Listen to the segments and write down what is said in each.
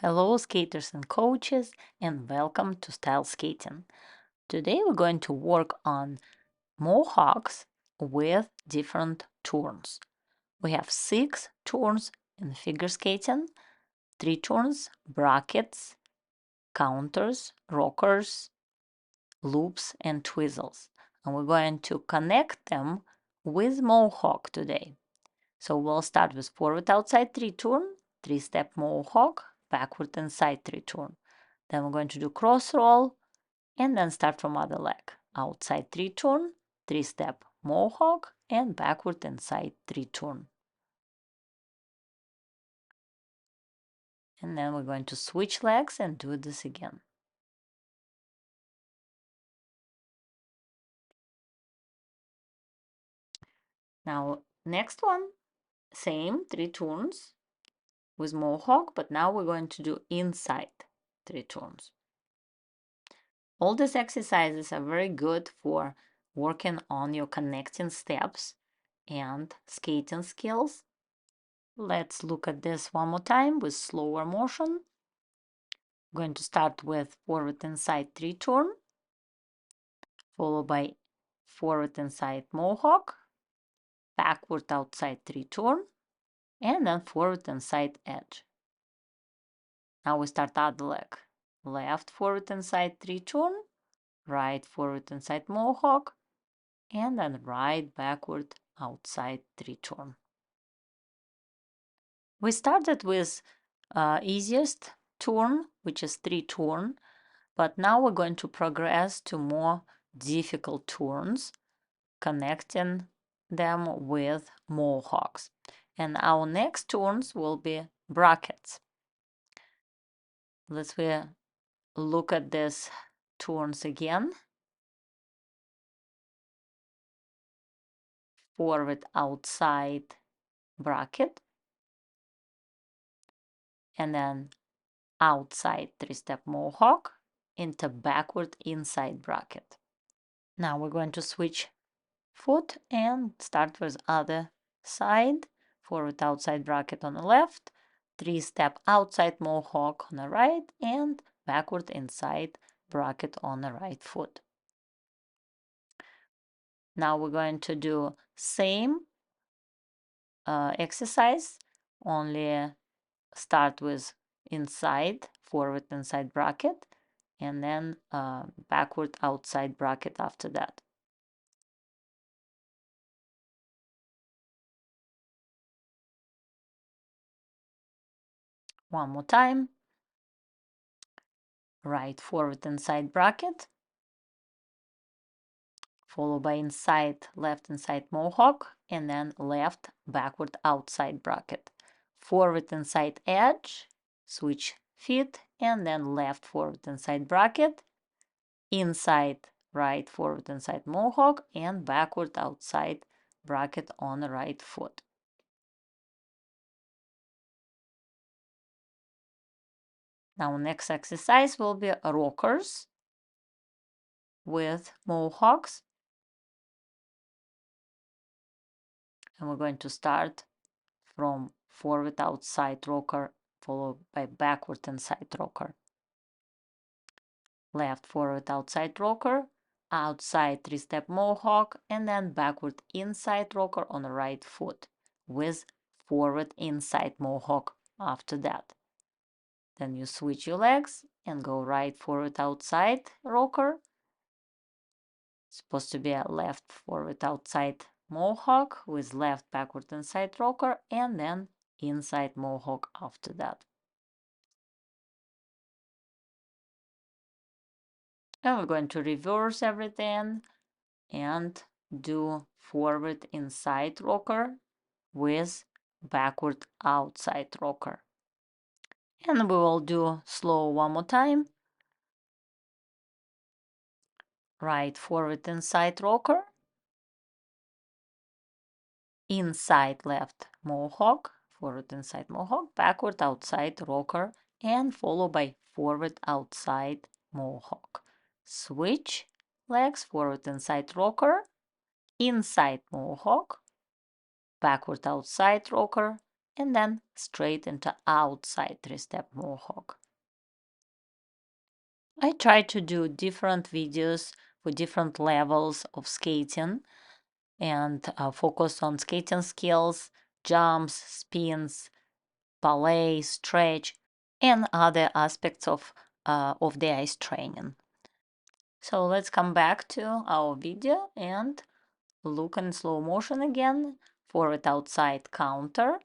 Hello skaters and coaches, and welcome to Style Skating. Today we're going to work on Mohawks with different turns. We have 6 turns in figure skating, 3 turns, brackets, counters, rockers, loops, and twizzles. And we're going to connect them with Mohawk today. So we'll start with forward outside 3 turn, 3-step Mohawk, backward and side 3 turn. Then we're going to do cross roll and then start from other leg. Outside 3 turn, 3-step Mohawk and backward and side 3 turn. And then we're going to switch legs and do this again. Now next one, same 3 turns with Mohawk, but now we're going to do inside 3 turns. All these exercises are very good for working on your connecting steps and skating skills. Let's look at this one more time with slower motion. I'm going to start with forward and side 3 turn, followed by forward and side Mohawk, backward outside 3 turn, and then forward and side edge. Now we start other leg. Left forward and side 3 turn, right forward and side Mohawk, and then right backward outside 3 turn. We started with easiest turn, which is 3 turn, but now we're going to progress to more difficult turns, connecting them with Mohawks. And our next turns will be brackets. Let's look at these turns again. Forward outside bracket, and then outside 3-step Mohawk into backward inside bracket. Now we're going to switch foot and start with other side. Forward outside bracket on the left, 3-step outside Mohawk on the right, and backward inside bracket on the right foot. Now we're going to do same exercise, only start with inside, forward inside bracket, and then backward outside bracket after that. One more time. Right forward inside bracket, followed by inside, left inside Mohawk, and then left backward outside bracket. Forward inside edge, switch feet, and then left forward inside bracket, inside right forward inside Mohawk, and backward outside bracket on the right foot. Now next exercise will be rockers with Mohawks. And we're going to start from forward outside rocker, followed by backward inside rocker. Left forward outside rocker, outside 3-step Mohawk, and then backward inside rocker on the right foot with forward inside Mohawk after that. Then you switch your legs and go right forward outside rocker. It's supposed to be a left forward outside Mohawk with left backward inside rocker, and then inside Mohawk after that. And we're going to reverse everything and do forward inside rocker with backward outside rocker. And we will do slow one more time. Right forward inside rocker, inside left Mohawk, forward inside Mohawk, backward outside rocker, and followed by forward outside Mohawk. Switch legs, forward inside rocker, inside Mohawk, backward outside rocker, and then straight into outside 3-step Mohawk. I try to do different videos for different levels of skating and focus on skating skills, jumps, spins, ballet, stretch, and other aspects of the ice training. So let's come back to our video and look in slow motion again. Forward outside counter.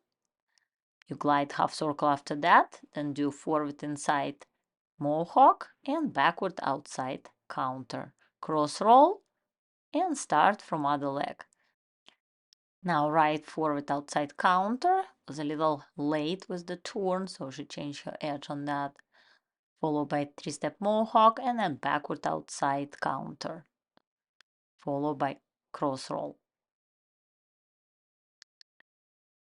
You glide half circle after that, then do forward inside Mohawk and backward outside counter. Cross roll and start from other leg. Now right forward outside counter. Was a little late with the turn, so she changed her edge on that. Followed by 3-step Mohawk and then backward outside counter. Followed by cross roll.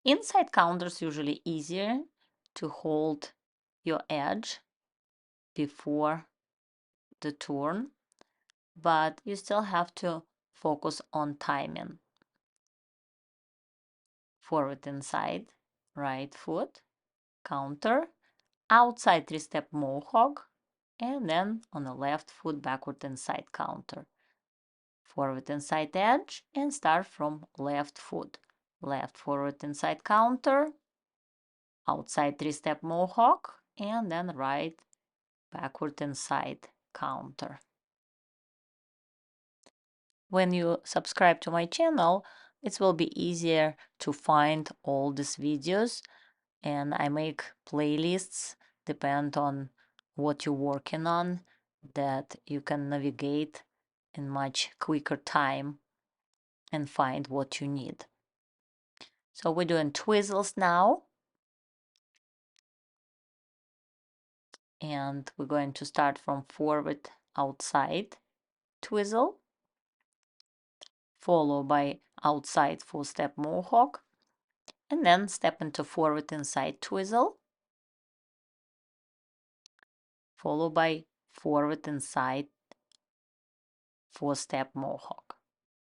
Inside counters usually easier to hold your edge before the turn, but you still have to focus on timing. Forward inside, right foot, counter, outside 3-step Mohawk, and then on the left foot backward inside counter. Forward inside edge and start from left foot. Left forward inside counter, outside 3-step Mohawk, and then right backward inside counter. When you subscribe to my channel, it will be easier to find all these videos, and I make playlists depend on what you're working on that you can navigate in much quicker time and find what you need. So we're doing Twizzles now, and we're going to start from forward outside Twizzle, followed by outside 4-step Mohawk, and then step into forward inside Twizzle, followed by forward inside 4-step Mohawk.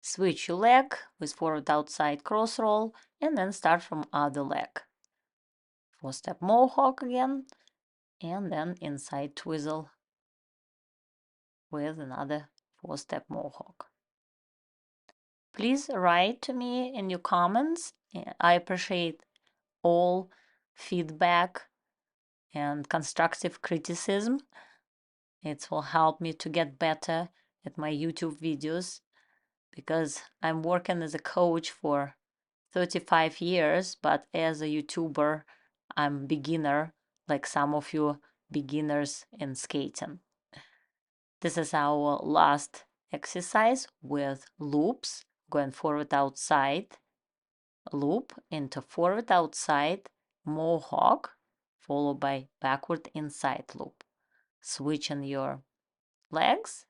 Switch your leg with forward outside cross roll and then start from other leg. 4-step Mohawk again, and then inside Twizzle with another 4-step Mohawk. Please write to me in your comments. I appreciate all feedback and constructive criticism. It will help me to get better at my YouTube videos because I'm working as a coach for 35 years, but as a YouTuber, I'm beginner, like some of you beginners in skating. This is our last exercise with loops, going forward outside, loop into forward outside, Mohawk, followed by backward inside loop. Switching your legs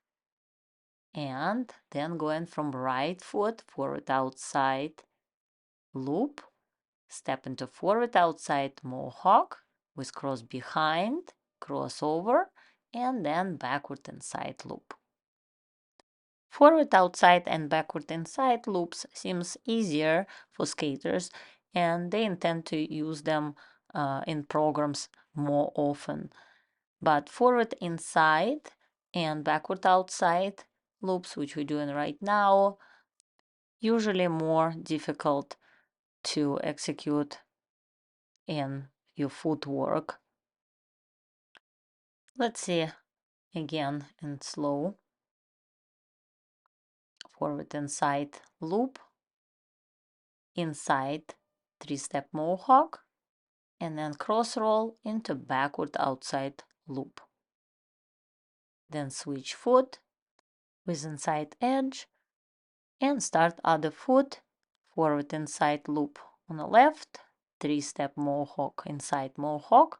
and then going from right foot forward outside loop, step into forward outside Mohawk with cross behind, crossover, and then backward inside loop. Forward outside and backward inside loops seems easier for skaters, and they intend to use them in programs more often. But forward inside and backward outside loops, which we're doing right now, usually more difficult to execute in your footwork. Let's see again in slow. Forward inside loop, inside 3-step Mohawk, and then cross roll into backward outside loop. Then switch foot with inside edge and start other foot, forward inside loop on the left, 3-step Mohawk inside Mohawk,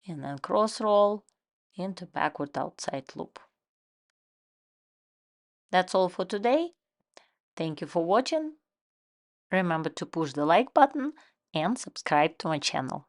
and then cross roll into backward outside loop. That's all for today. Thank you for watching. Remember to push the like button and subscribe to my channel.